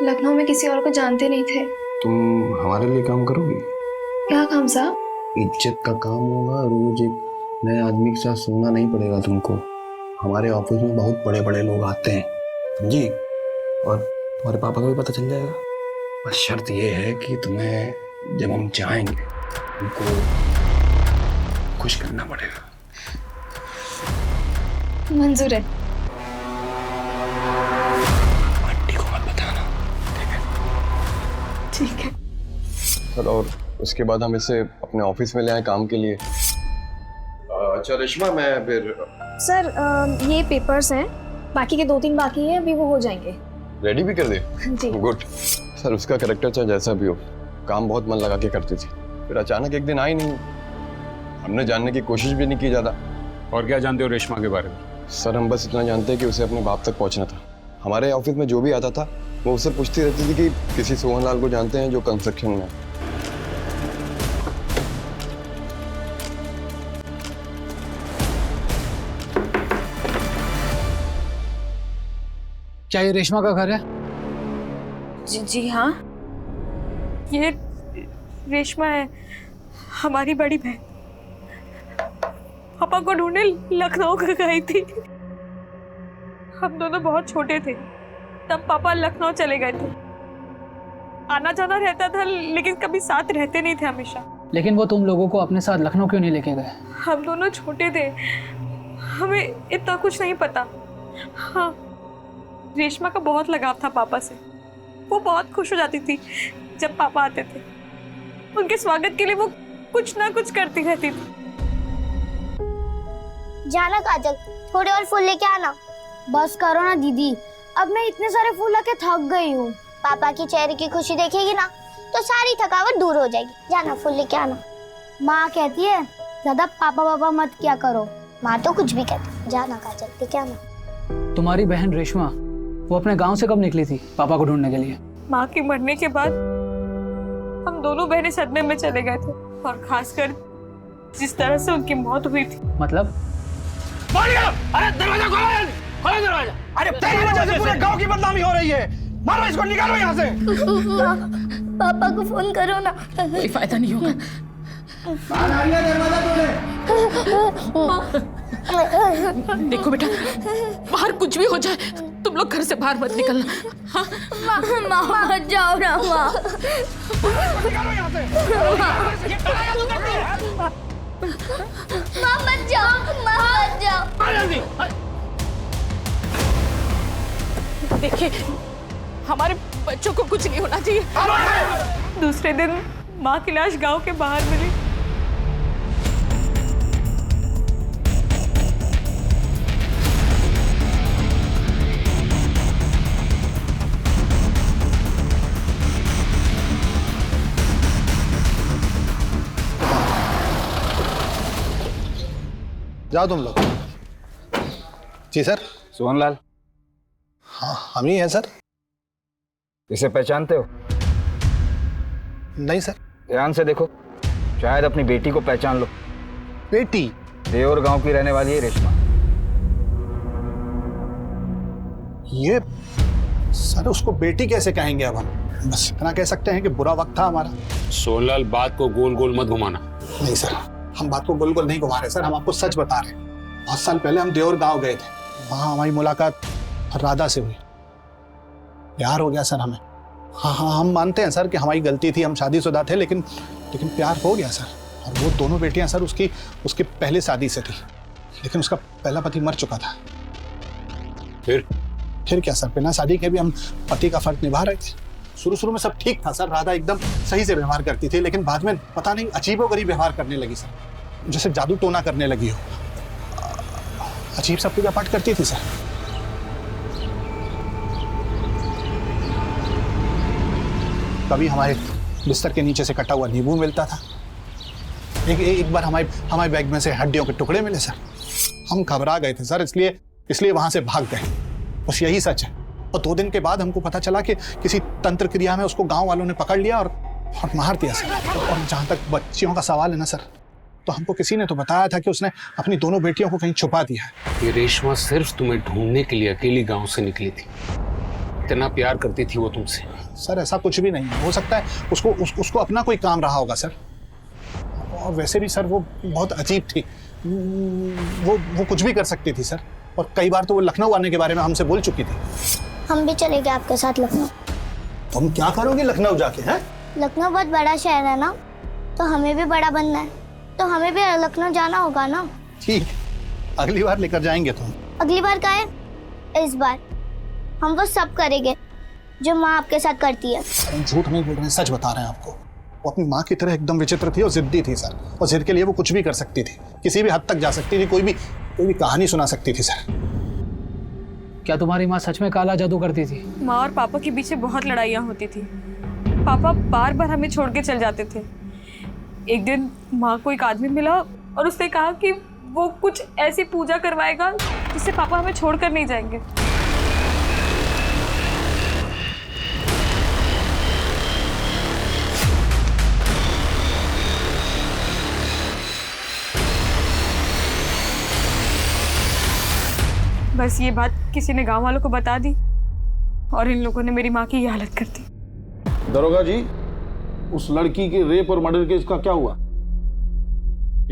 [SPEAKER 4] लखनऊ में किसी और को जानते नहीं थे।
[SPEAKER 16] तुम हमारे लिए काम करोगी?
[SPEAKER 4] क्या काम साहब?
[SPEAKER 16] इज्जत का काम होगा, रोज एक नए आदमी के साथ सोना नहीं पड़ेगा तुमको। हमारे ऑफिस में बहुत बड़े बड़े लोग आते हैं, समझी? और तुम्हारे पापा को भी पता चल जाएगा। बस शर्त ये है कि तुम्हें जब हम जाएंगे उनको खुश करना पड़ेगा।
[SPEAKER 4] मंजूर है।
[SPEAKER 16] आंटी को मत बताना, ठीक है?
[SPEAKER 4] ठीक है
[SPEAKER 16] सर। और उसके बाद हम इसे अपने ऑफिस में ले आए काम के लिए। अच्छा रेशमा, मैं फिर
[SPEAKER 4] सर ये पेपर्स हैं, बाकी के 2-3 बाकी हैं, अभी वो हो जाएंगे।
[SPEAKER 16] रेडी भी कर दे?
[SPEAKER 4] जी
[SPEAKER 16] गुड। सर उसका कैरेक्टर चाहे जैसा भी हो, काम बहुत मन लगा के करती थी, फिर अचानक एक दिन आई नहीं। हमने जानने की कोशिश भी नहीं की ज़्यादा।
[SPEAKER 2] और क्या जानते हो रेशमा के बारे में?
[SPEAKER 16] सर हम बस इतना जानते हैं कि उसे अपने बाप तक पहुंचना था। हमारे ऑफिस में जो भी आता था वो उससे पूछती रहती थी कि किसी सोहन लाल को जानते हैं जो कंस्ट्रक्शन में है।
[SPEAKER 8] क्या ये रेशमा का घर है?
[SPEAKER 4] जी हाँ, ये रेशमा है, हमारी बड़ी बहन। पापा को ढूंढने लखनऊ गई थी। हम दोनों बहुत छोटे थे तब पापा लखनऊ चले गए थे। आना जाना रहता था लेकिन कभी साथ रहते नहीं थे हमेशा।
[SPEAKER 8] लेकिन वो तुम लोगों को अपने साथ लखनऊ क्यों नहीं लेके गए?
[SPEAKER 4] हम दोनों छोटे थे, हमें इतना कुछ नहीं पता। हाँ, रेशमा का बहुत लगाव था पापा से। वो बहुत खुश हो जाती थी जब पापा आते थे। उनके स्वागत के लिए वो कुछ ना कुछ करती रहती थी।
[SPEAKER 14] जाना काजल, थोड़े और फूल लेके आना। बस करो ना दीदी, अब मैं इतने सारे फूल लेके थक गई हूँ। पापा की चेहरे की खुशी देखेगी ना तो सारी थकावट दूर हो जाएगी। जाना फूल लेके आना। माँ कहती है ज्यादा पापा पापा मत क्या करो। माँ तो कुछ भी कहती। जाना काजल, लेके आना।
[SPEAKER 8] तुम्हारी बहन रेशमा वो अपने गांव से कब निकली थी पापा को ढूंढने के लिए?
[SPEAKER 4] माँ के मरने के बाद हम दोनों बहनें सदमे में चले गए थे, और खासकर जिस तरह से उनकी मौत हुई थी।
[SPEAKER 8] मतलब?
[SPEAKER 15] अरे दरवाजा खोलो, खोलो दरवाजा। अरे तेरी वजह से पूरे गांव की बदनामी हो रही है। मारो इसको, निकालो यहाँ से।
[SPEAKER 14] पापा को फोन करो ना।
[SPEAKER 8] कोई फायदा नहीं होगा।
[SPEAKER 17] देखो बेटा, बाहर कुछ भी हो जाए तुम लोग घर से बाहर मत निकलना। हाँ?
[SPEAKER 1] माँ मत जाओ ना माँ। माँ मत जाओ, माँ मत जाओ।
[SPEAKER 17] देखिए, हमारे बच्चों को कुछ नहीं होना चाहिए। दूसरे दिन माँ की लाश गांव के बाहर मिली।
[SPEAKER 16] जाओ तुम लोग। जी सर।
[SPEAKER 6] सोहनलाल।
[SPEAKER 16] हाँ हम ही हैं सर।
[SPEAKER 6] इसे पहचानते हो?
[SPEAKER 16] नहीं सर।
[SPEAKER 6] ध्यान से देखो, शायद अपनी बेटी को पहचान लो।
[SPEAKER 16] बेटी?
[SPEAKER 6] देवर गांव की रहने वाली है रेशमा।
[SPEAKER 16] ये सर उसको बेटी कैसे कहेंगे अब हम? बस इतना कह सकते हैं कि बुरा वक्त था हमारा।
[SPEAKER 2] सोहनलाल, बात को गोल गोल मत घुमाना।
[SPEAKER 16] नहीं सर, हम बात को गोल गोल नहीं घुमा रहे सर, हम आपको सच बता रहे हैं। 5 साल पहले हम देवर गांव गए थे, वहाँ हमारी मुलाकात राधा से हुई। प्यार हो गया सर हमें। हाँ हम मानते हैं सर कि हमारी गलती थी, हम शादीशुदा थे, लेकिन प्यार हो गया सर। और वो दोनों बेटियां सर उसकी पहले शादी से थी, लेकिन उसका पहला पति मर चुका था। फिर क्या सर, बिना शादी के भी हम पति का फर्ज निभा रहे थे। शुरू में सब ठीक था सर, राधा एकदम सही से व्यवहार करती थी, लेकिन बाद में पता नहीं अजीबोगरीब व्यवहार करने लगी सर, जैसे जादू टोना करने लगी हो। अजीब सा पूजा पाठ करती थी सर। कभी हमारे बिस्तर के नीचे से कटा हुआ नींबू मिलता था। एक बार हमारे बैग में से हड्डियों के टुकड़े मिले सर। हम घबरा गए थे सर, इसलिए वहां से भाग गए। बस यही सच है। और 2 दिन के बाद हमको पता चला कि किसी तंत्र क्रिया में उसको गांव वालों ने पकड़ लिया और मार दिया सर। और जहां तक बच्चियों का सवाल है ना सर, तो हमको किसी ने तो बताया था कि उसने अपनी दोनों बेटियों को कहीं छुपा दिया है।
[SPEAKER 2] ये रेशमा सिर्फ तुम्हें ढूंढने के लिए अकेली गांव से निकली थी। इतना प्यार करती थी वो तुमसे।
[SPEAKER 16] सर ऐसा कुछ भी नहीं है, हो सकता है उसको अपना कोई काम रहा होगा सर। और वैसे भी सर वो बहुत अजीब थी, वो कुछ भी कर सकती थी सर। और कई बार तो वो लखनऊ आने के बारे में हमसे बोल चुकी थी।
[SPEAKER 14] हम भी चलेंगे आपके साथ लखनऊ।
[SPEAKER 16] तुम क्या करोगे लखनऊ जाके? हैं?
[SPEAKER 14] लखनऊ बहुत बड़ा शहर है ना, तो हमें भी बड़ा बनना है, तो हमें भी लखनऊ जाना होगा ना।
[SPEAKER 16] ठीक, अगली बार लेकर जाएंगे तुम।
[SPEAKER 14] अगली बार क्या है? इस बार हम वो सब करेंगे जो माँ आपके साथ करती है।
[SPEAKER 16] हम झूठ नहीं बोल रहे हैं, सच बता रहे हैं आपको। वो अपनी माँ की तरह एकदम विचित्र थी और जिद्दी थी सर। और जिद के लिए वो कुछ भी कर सकती थी, किसी भी हद तक जा सकती थी, कोई भी कहानी सुना सकती थी सर।
[SPEAKER 3] क्या तुम्हारी माँ सच में काला जादू करती थी?
[SPEAKER 17] माँ और पापा के बीच बहुत लड़ाइयाँ होती थी। पापा बार बार हमें छोड़ के चल जाते थे। एक दिन माँ को एक आदमी मिला और उसने कहा कि वो कुछ ऐसी पूजा करवाएगा जिससे पापा हमें छोड़कर नहीं जाएंगे। बस ये बात किसी ने गांव वालों को बता दी और इन लोगों ने मेरी माँ की ये हालत कर दी।
[SPEAKER 18] दरोगा जी, उस लड़की के रेप और मर्डर केस का क्या हुआ?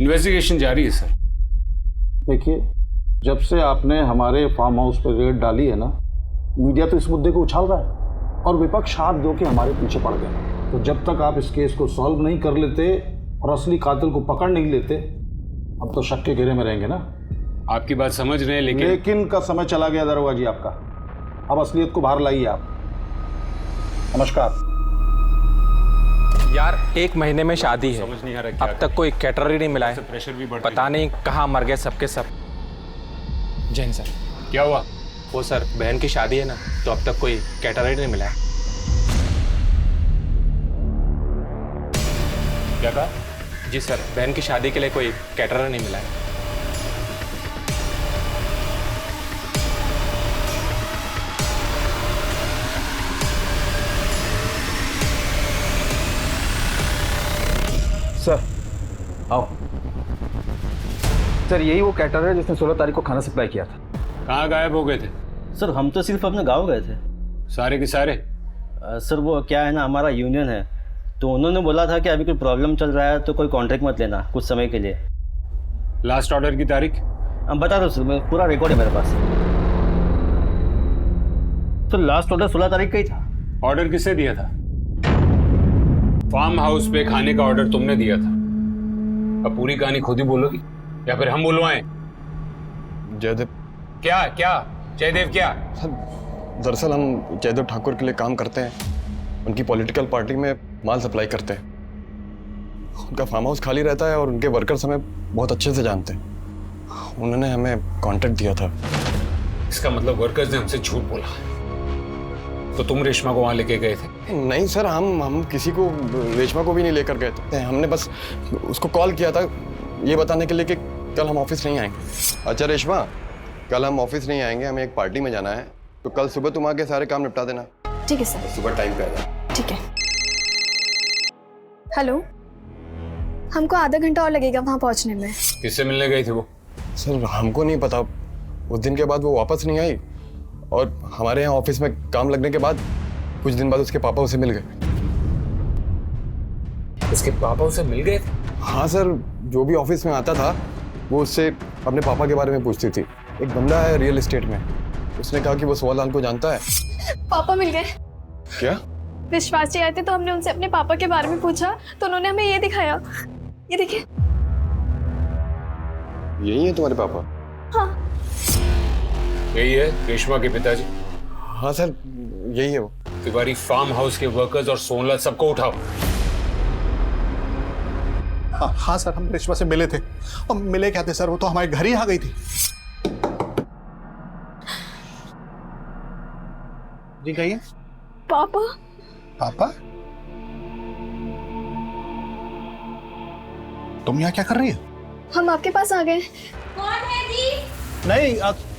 [SPEAKER 2] इन्वेस्टिगेशन जारी है सर।
[SPEAKER 18] देखिए, जब से आपने हमारे फार्म हाउस पर रेड डाली है ना, मीडिया तो इस मुद्दे को उछाल रहा है और विपक्ष हाथ धो के हमारे पीछे पड़ गया। तो जब तक आप इस केस को सॉल्व नहीं कर लेते और असली कातिल को पकड़ नहीं लेते, अब तो शक के घेरे में रहेंगे ना।
[SPEAKER 2] आपकी बात समझ रहे हैं,
[SPEAKER 18] लेकिन का समय चला गया दरोगा जी आपका। अब असलियत को बाहर लाइए आप। नमस्कार।
[SPEAKER 19] यार 1 महीने में शादी है,
[SPEAKER 2] समझ नहीं आ रहा
[SPEAKER 19] अब तक कोई कैटरर ही नहीं मिला है।
[SPEAKER 2] प्रेशर भी बढ़
[SPEAKER 19] पता नहीं कहाँ मर गए सबके सब। जैन सर,
[SPEAKER 2] क्या हुआ?
[SPEAKER 19] वो सर बहन की शादी है ना, तो अब तक कोई कैटरर ही नहीं मिला है।
[SPEAKER 2] क्या कहा?
[SPEAKER 19] जी सर, बहन की शादी के लिए कोई कैटरर नहीं मिला है।
[SPEAKER 6] सर आओ। सर यही वो कैटरर है जिसने 16 तारीख को खाना सप्लाई किया था।
[SPEAKER 2] कहाँ गायब हो गए थे?
[SPEAKER 8] सर हम तो सिर्फ अपने गांव गए थे।
[SPEAKER 2] सारे के सारे?
[SPEAKER 8] सर वो क्या है ना, हमारा यूनियन है, तो उन्होंने बोला था कि अभी कोई प्रॉब्लम चल रहा है तो कोई कॉन्ट्रैक्ट मत लेना कुछ समय के लिए।
[SPEAKER 2] लास्ट ऑर्डर की तारीख?
[SPEAKER 8] बता दो सर, पूरा रिकॉर्ड है मेरे पास।
[SPEAKER 18] तो लास्ट ऑर्डर 16 तारीख का ही था।
[SPEAKER 2] ऑर्डर किसने दिया था? फार्म हाउस पे खाने का ऑर्डर तुमने दिया था। अब पूरी कहानी खुद ही बोलोगी या फिर हम बुलवाएं?
[SPEAKER 16] जयदेव।
[SPEAKER 2] क्या क्या जयदेव क्या?
[SPEAKER 16] दरअसल हम जयदेव ठाकुर के लिए काम करते हैं, उनकी पॉलिटिकल पार्टी में माल सप्लाई करते हैं। उनका फार्म हाउस खाली रहता है और उनके वर्कर्स हमें बहुत अच्छे से जानते हैं। उन्होंने हमें कॉन्ट्रैक्ट दिया था।
[SPEAKER 2] इसका मतलब वर्कर्स ने हमसे झूठ बोला। तो तुम रेशमा को वहां लेके गए थे?
[SPEAKER 16] नहीं सर, हम किसी को, रेशमा को भी नहीं लेकर गए थे। हमने बस उसको कॉल किया था ये बताने के लिए कि कल हम ऑफिस नहीं आएंगे। अच्छा रेशमा, कल हम ऑफिस नहीं आएंगे, हमें एक पार्टी में जाना है, तो कल सुबह तुम आके सारे काम निपटा देना।
[SPEAKER 4] ठीक है सर।
[SPEAKER 16] सुबह टाइम पे आ जाना।
[SPEAKER 4] ठीक है। हेलो, हमको आधा घंटा और लगेगा वहां पहुंचने में।
[SPEAKER 2] किससे मिलने गई थी वो?
[SPEAKER 16] सर हमको नहीं पता, उस दिन के बाद वो वापस नहीं आई और हमारे यहाँ ऑफिस में काम लगने के बाद कुछ दिन बाद उसके पापा उसे मिल गए।
[SPEAKER 2] उसके पापा उसे मिल गए थे?
[SPEAKER 16] हाँ सर, जो भी ऑफिस में आता था वो उससे अपने पापा के बारे में पूछती थी। एक बंदा है रियल एस्टेट में, उसने कहा कि वो सोहनलाल को जानता है।
[SPEAKER 4] पापा मिल गए?
[SPEAKER 16] क्या?
[SPEAKER 4] विश्वास जी आए थे तो हमने उनसे अपने पापा के बारे में पूछा तो उन्होंने हमें ये दिखाया। ये देखिए।
[SPEAKER 16] यही है तुम्हारे पापा?
[SPEAKER 4] हाँ।
[SPEAKER 2] यही है रेशमा के पिताजी?
[SPEAKER 16] हाँ सर, यही है वो।
[SPEAKER 2] तिवारी, फार्म हाउस के वर्कर्स और सोनलाल सबको उठाओ।
[SPEAKER 18] हाँ सर, हम रेशमा से मिले थे। और मिले क्या थे सर, वो तो हमारे घर ही आ गई थी। जी कहिए।
[SPEAKER 4] पापा।
[SPEAKER 18] पापा, तुम यहाँ क्या कर रही हो?
[SPEAKER 4] हम आपके पास आ गए।
[SPEAKER 14] कौन है जी?
[SPEAKER 18] नहीं,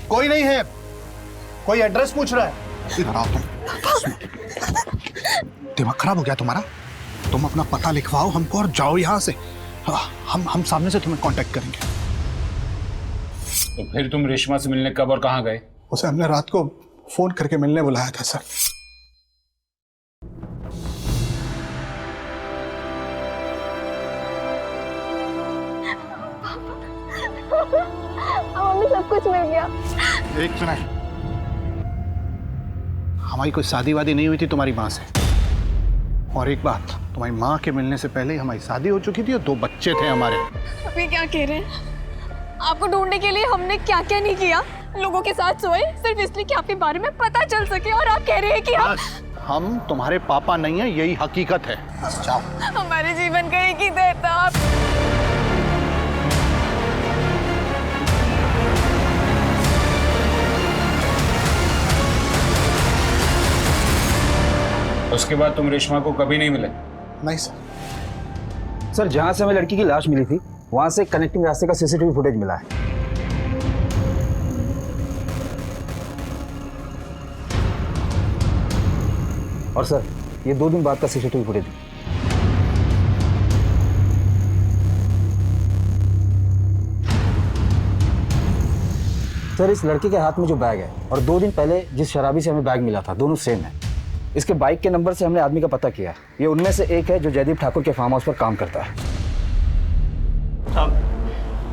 [SPEAKER 18] कोई नहीं है। कोई एड्रेस पूछ रहा है। इधर आओ तुम। दिमाग खराब हो गया तुम्हारा? तुम अपना पता लिखवाओ हमको और जाओ यहाँ से। हम सामने से तुम्हें कांटेक्ट करेंगे।
[SPEAKER 2] तो फिर तुम रेशमा से मिलने कब और कहाँ गए?
[SPEAKER 18] उसे हमने रात को फोन करके मिलने बुलाया था सर।
[SPEAKER 4] हमें सब कुछ मिल गया।
[SPEAKER 18] एक मिनट, हमारी कोई शादी वादी नहीं हुई थी तुम्हारी माँ से। और एक बात, तुम्हारी माँ के मिलने से पहले ही हमारी शादी हो चुकी थी और 2 बच्चे थे हमारे।
[SPEAKER 17] अभी क्या कह रहे हैं? आपको ढूंढने के लिए हमने क्या क्या नहीं किया। लोगों के साथ सोए सिर्फ इसलिए कि आपके बारे में पता चल सके, और आप कह रहे हैं कि
[SPEAKER 18] हम तुम्हारे पापा नहीं है, यही हकीकत है। जाओ।
[SPEAKER 17] हमारे जीवन का एक ही दर था आप।
[SPEAKER 2] उसके बाद तुम रेशमा को कभी नहीं मिले?
[SPEAKER 18] नहीं सर।
[SPEAKER 6] सर, जहां से हमें लड़की की लाश मिली थी वहां से कनेक्टिंग रास्ते का सीसीटीवी फुटेज मिला है। और सर, ये 2 दिन बाद का सीसीटीवी फुटेज। सर, इस लड़के के हाथ में जो बैग है और 2 दिन पहले जिस शराबी से हमें बैग मिला था, दोनों सेम है। इसके बाइक के नंबर से हमने आदमी का पता किया। ये उनमें से एक है जो जयदीप ठाकुर के फार्म हाउस पर काम करता है।
[SPEAKER 8] साहब,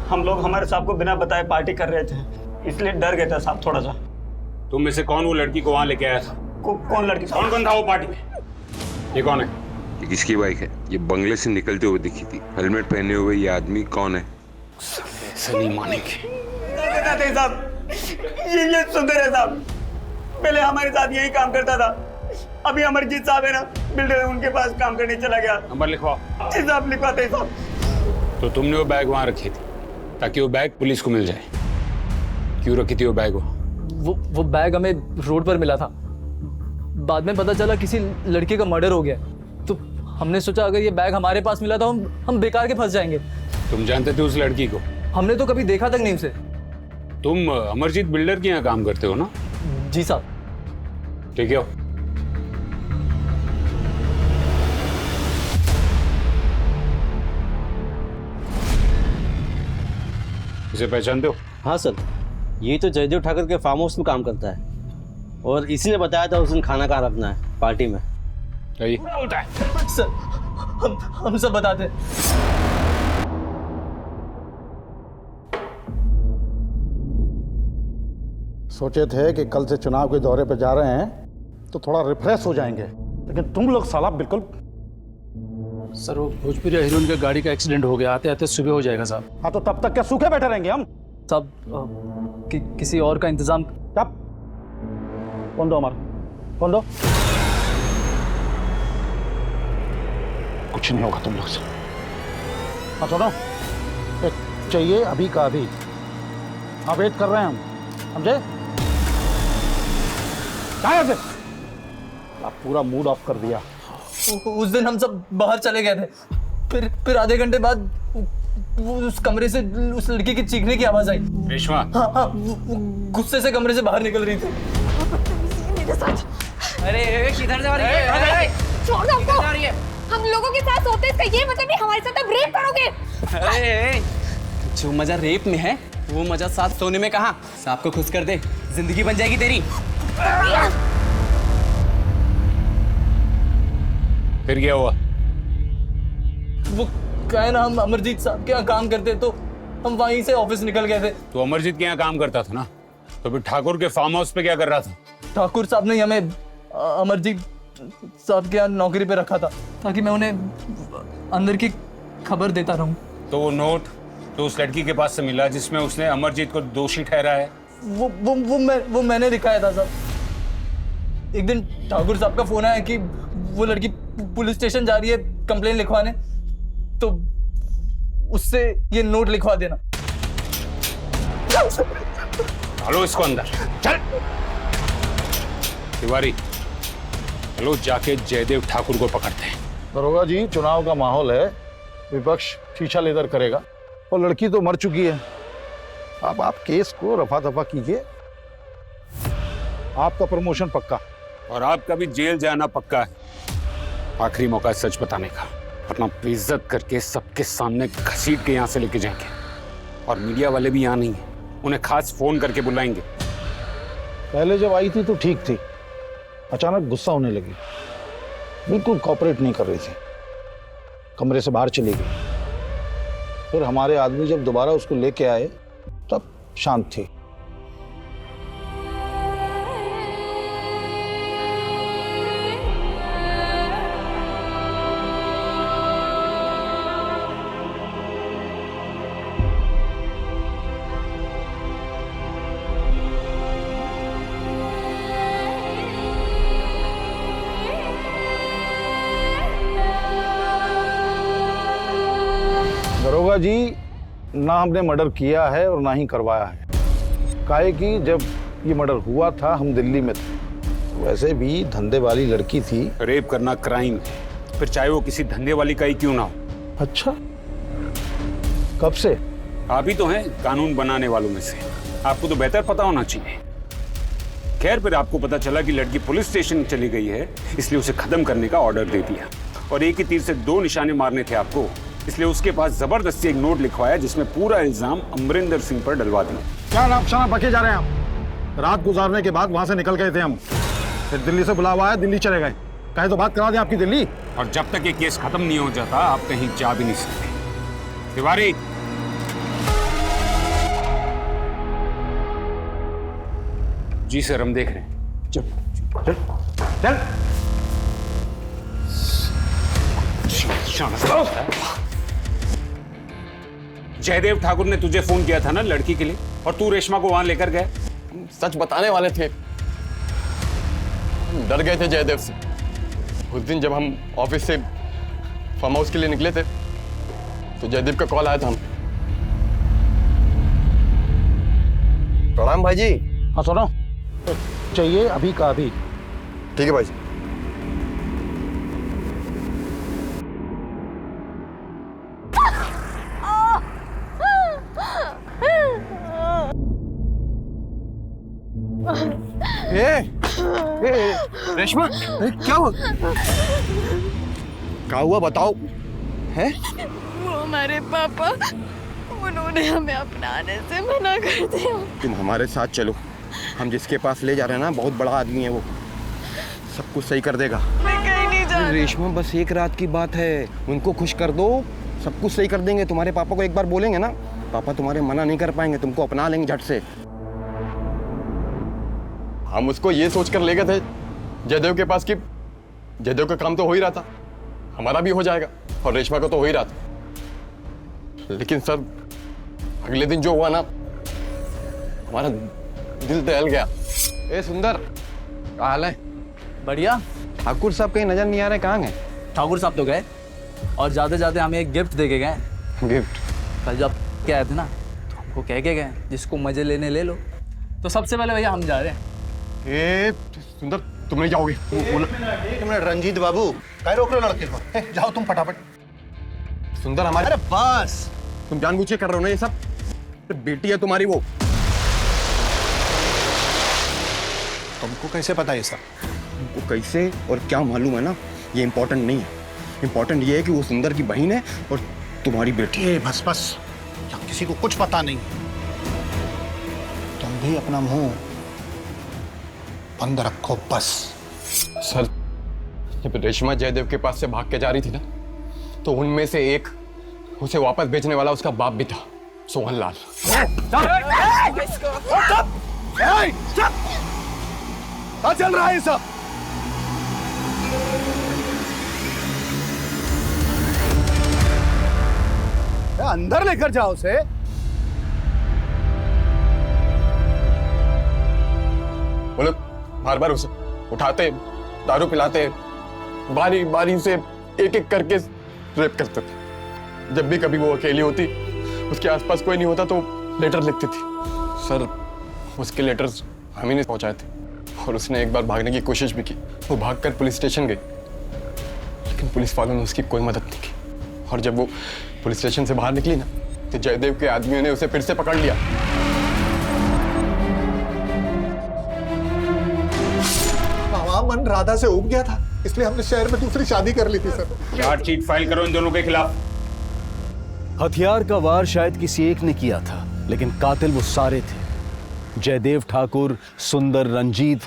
[SPEAKER 8] हम लोग हमारे साहब को बिना बताए पार्टी कर रहे थे, इसलिए डर गए थे साहब थोड़ा सा।
[SPEAKER 2] तुम में से कौन वो लड़की को वहां लेके आया था?
[SPEAKER 8] कौन लड़की?
[SPEAKER 2] कौन कौन था वो पार्टी में? ये कौन है?
[SPEAKER 11] ये किसकी बाइक है? ये बंगले से निकलते हुए दिखी थी। हेलमेट पहने हुए ये आदमी कौन है?
[SPEAKER 2] नहीं मानेंगे।
[SPEAKER 8] ये सुंदर है साहब, पहले हमारे साथ यही काम करता था। अभी अमरजीत साहब है ना, बिल्डर, उनके पास काम करने चला गया।
[SPEAKER 2] नंबर लिखवाओ।
[SPEAKER 8] जी साहब, लिखवाते साहब।
[SPEAKER 2] तो तुमने वो बैग वहां रखी थी ताकि वो बैग पुलिस को मिल जाए। क्यों रखी थी वो बैग?
[SPEAKER 20] वो बैग हमें रोड पर मिला था। बाद में पता चला किसी लड़के का मर्डर हो गया, तो हमने सोचा अगर ये बैग हमारे पास मिला तो हम बेकार के फंस जाएंगे।
[SPEAKER 2] तुम जानते थे उस लड़की को?
[SPEAKER 20] हमने तो कभी देखा तक नहीं उसे।
[SPEAKER 2] तुम अमरजीत बिल्डर के यहाँ काम करते हो ना?
[SPEAKER 20] जी साहब।
[SPEAKER 2] ठीक है। इसे पहचानते हो?
[SPEAKER 21] हाँ सर, ये तो जयदेव ठाकुर के फार्म हाउस में काम करता है और इसने बताया था उस दिन खाना कहाँ रखना है, पार्टी में।
[SPEAKER 20] सर, हम सब बताते।
[SPEAKER 18] सोचे थे कि कल से चुनाव के दौरे पर जा रहे हैं तो थोड़ा रिफ्रेश हो जाएंगे, लेकिन तुम लोग साला बिल्कुल।
[SPEAKER 20] सर वो भोजपुरी हीरोइन के गाड़ी का एक्सीडेंट हो गया, आते आते सुबह हो जाएगा साहब।
[SPEAKER 18] हाँ तो तब तक क्या सूखे बैठे रहेंगे हम?
[SPEAKER 20] साहब किसी और का इंतजाम।
[SPEAKER 18] तब कौन दो हमारा, कौन दो? कुछ नहीं होगा तुम लोग से। हाँ सुनो, चाहिए अभी का अभी। हाँ वेट कर रहे हैं हम, समझे? क्या है? आप पूरा मूड ऑफ कर दिया।
[SPEAKER 20] उस दिन हम सब बाहर चले गए थे, फिर आधे घंटे बाद वो उस कमरे से उस लड़की की चीखने की आवाज आई।
[SPEAKER 2] रेशमा?
[SPEAKER 20] हाँ, वो गुस्से से कमरे से बाहर निकल रही थी।
[SPEAKER 1] अरे किधर जा रही है? छोड़ दो हमको। हम लोगों के साथ सोते इसका ये मतलब नहीं हमारे साथ अब रेप करोगे?
[SPEAKER 5] अरे जो मजा रेप में है वो मजा साथ सोने में कहाँ? सांप को खुश कर दे, जिंदगी बन जाएगी तेरी।
[SPEAKER 2] फिर क्या हुआ?
[SPEAKER 20] वो क्या है ना, हम अमरजीत साहब के यहाँ काम करते तो हम वहीं से ऑफिस निकल गए थे।
[SPEAKER 2] तो अमरजीत के यहाँ काम करता था ना, तो फिर ठाकुर के फार्म हाउस पे क्या कर रहा था?
[SPEAKER 20] ठाकुर साहब ने हमें अमरजीत साहब के यहाँ नौकरी पे रखा था ताकि मैं उन्हें अंदर की खबर देता रहूं।
[SPEAKER 2] तो वो नोट तो उस लड़की के पास से मिला जिसमें उसने अमरजीत को दोषी ठहराया है?
[SPEAKER 20] वो मैंने दिखाया था साहब। एक दिन ठाकुर साहब का फोन आया कि वो लड़की पुलिस स्टेशन जा रही है कंप्लेन लिखवाने, तो उससे ये नोट लिखवा देना।
[SPEAKER 2] डालो इसको अंदर, चल। तिवारी चलो जाके जयदेव ठाकुर को पकड़ते हैं।
[SPEAKER 18] दरोगा जी, चुनाव का माहौल है, विपक्ष शीशा लेदर करेगा और लड़की तो मर चुकी है। अब आप केस को रफा दफा कीजिए, आपका प्रमोशन पक्का
[SPEAKER 2] और आपका भी जेल जाना पक्का है। आखिरी मौका है सच बताने का, अपना बेइज्जत करके सबके सामने घसीट के यहाँ से लेके जाएंगे। और मीडिया वाले भी यहाँ नहीं है, उन्हें खास फोन करके बुलाएंगे।
[SPEAKER 18] पहले जब आई थी तो ठीक थी, अचानक गुस्सा होने लगी, बिल्कुल कॉपरेट नहीं कर रही थी, कमरे से बाहर चली गई। फिर हमारे आदमी जब दोबारा उसको लेके आए तब शांत थी। दरोगा जी, ना हमने मर्डर किया है और ना ही करवाया है। काहे कि जब ये मर्डर हुआ था हम दिल्ली में थे। वैसे भी धंधे वाली लड़की थी।
[SPEAKER 2] रेप करना क्राइम है, फिर चाहे वो किसी धंधे वाली का ही क्यों ना हो।
[SPEAKER 18] अच्छा, कब से?
[SPEAKER 2] आप ही तो हैं कानून बनाने वालों में से, आपको तो बेहतर पता होना चाहिए। खैर, फिर आपको पता चला कि लड़की पुलिस स्टेशन चली गई है, इसलिए उसे खत्म करने का ऑर्डर दे दिया और एक ही तीर से दो निशाने मारने थे आपको, इसलिए उसके पास जबरदस्ती एक नोट लिखवाया जिसमें पूरा इल्जाम अमरिंदर सिंह पर डलवा दिया।
[SPEAKER 18] क्या नाम शना बके जा रहे हैं आप? रात गुजारने के बाद वहां से निकल गए थे हम, फिर दिल्ली से बुलावा आया, दिल्ली चले गए। कहे तो बात करा दें आपकी दिल्ली।
[SPEAKER 2] और जब तक ये केस खत्म नहीं हो जाता आप कहीं जा भी नहीं सकते। तिवारी, जी सर, हम देख रहे हैं।
[SPEAKER 18] चल चल चल।
[SPEAKER 2] जयदेव ठाकुर ने तुझे फोन किया था ना लड़की के लिए, और तू रेशमा को वहां लेकर गया।
[SPEAKER 13] सच बताने वाले थे, डर गए थे जयदेव से। उस दिन जब हम ऑफिस से फार्म हाउस के लिए निकले थे तो जयदेव का कॉल आया था। हम प्रणाम भाई जी।
[SPEAKER 18] हाँ सुनो, चाहिए अभी का अभी।
[SPEAKER 13] ठीक है भाई जी। रेशमा, क्या हुआ? क्या हुआ बताओ? हैं?
[SPEAKER 17] वो हमारे पापा, उन्होंने हमें अपनाने से मना कर दिया।
[SPEAKER 16] तुम हमारे साथ चलो, हम जिसके पास ले जा रहे हैं ना बहुत बड़ा आदमी है, वो सब कुछ सही कर देगा।
[SPEAKER 17] मैं कहीं नहीं जा रही।
[SPEAKER 16] रेशमा, बस एक रात की बात है, उनको खुश कर दो, सब कुछ सही कर देंगे। तुम्हारे पापा को एक बार बोलेंगे ना, पापा तुम्हारे मना नहीं कर पाएंगे, तुमको अपना लेंगे झट से।
[SPEAKER 13] हम उसको ये सोचकर ले गए थे जयदेव के पास कि जयदेव का काम तो हो ही रहा था, हमारा भी हो जाएगा और रेशमा का तो हो ही रहा था। लेकिन सर अगले दिन जो हुआ ना, हमारा दिल दहल गया। ए सुंदर, क्या हाल है?
[SPEAKER 20] बढ़िया।
[SPEAKER 16] ठाकुर साहब कहीं नजर नहीं आ रहे, कहाँ गए?
[SPEAKER 20] ठाकुर साहब तो गए और जाते जाते हमें एक गिफ्ट दे के गए।
[SPEAKER 16] गिफ्ट?
[SPEAKER 20] कल जब क्या आए थे ना, तो हमको कह के गए जिसको मजे लेने ले लो। तो सबसे पहले भैया हम जा रहे हैं।
[SPEAKER 13] ए सुंदर, तुम नहीं जाओगे?
[SPEAKER 15] एक मिनट रंजीत बाबू, काय रोक रहे हो लड़के को? जाओ तुम फटाफट।
[SPEAKER 13] सुंदर हमारे,
[SPEAKER 15] अरे बस,
[SPEAKER 13] तुम जानबूझ के कर रहे हो ना ये सब? बेटी है तुम्हारी वो।
[SPEAKER 15] तुमको कैसे पता ये सब?
[SPEAKER 13] तुमको कैसे और क्या मालूम है ना, ये इम्पोर्टेंट नहीं है। इम्पोर्टेंट ये है कि वो सुंदर की बहन है और तुम्हारी बेटी है।
[SPEAKER 15] बस बस, यहाँ किसी को कुछ पता नहीं। तुम भी अपना मुंह बंद रखो बस।
[SPEAKER 13] सर, जब रेशमा जयदेव के पास से भाग के जा रही थी ना, तो उनमें से एक उसे वापस भेजने वाला उसका बाप भी था, सोहन लाल।
[SPEAKER 15] क्या चल रहा है ये सब? अंदर लेकर जाओ उसे।
[SPEAKER 13] वो लोग बार बार उसे उठाते, दारू पिलाते, बारी बारी से एक एक करके रेप करते थे। जब भी कभी वो अकेली होती, उसके आसपास कोई नहीं होता, तो लेटर लिखती थी। सर, उसके लेटर्स हम ही ने पहुंचाए थे और उसने एक बार भागने की कोशिश भी की। वो भागकर पुलिस स्टेशन गई, लेकिन पुलिस वालों ने उसकी कोई मदद नहीं की। और जब वो पुलिस स्टेशन से बाहर निकली ना, तो जयदेव के आदमियों ने उसे फिर से पकड़ लिया।
[SPEAKER 15] मन राधा से उब गया था, इसलिए हमने शहर में दूसरी शादी कर ली थी सर।
[SPEAKER 2] चार्जशीट फाइल करो इन दोनों के खिलाफ।
[SPEAKER 10] हथियार का वार शायद किसी एक ने किया था, लेकिन कातिल वो सारे थे। जयदेव ठाकुर, सुंदर, रंजीत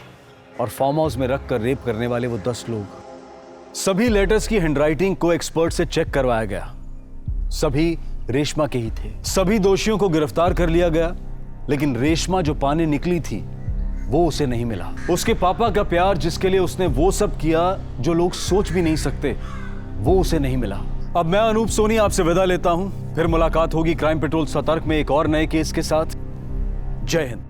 [SPEAKER 10] और फार्म हाउस में रखकर रेप करने वाले वो 10 लोग। सभी लेटर्स की हैंडराइटिंग को एक्सपर्ट से चेक करवाया गया। सभी रेशमा के ही थे। सभी दोषियों को गिरफ्तार कर लिया गया, लेकिन रेशमा जो पाने निकली थी वो उसे नहीं मिला। उसके पापा का प्यार, जिसके लिए उसने वो सब किया जो लोग सोच भी नहीं सकते, वो उसे नहीं मिला। अब मैं अनूप सोनी आपसे विदा लेता हूं। फिर मुलाकात होगी क्राइम पेट्रोल सतर्क में एक और नए केस के साथ। जय हिंद।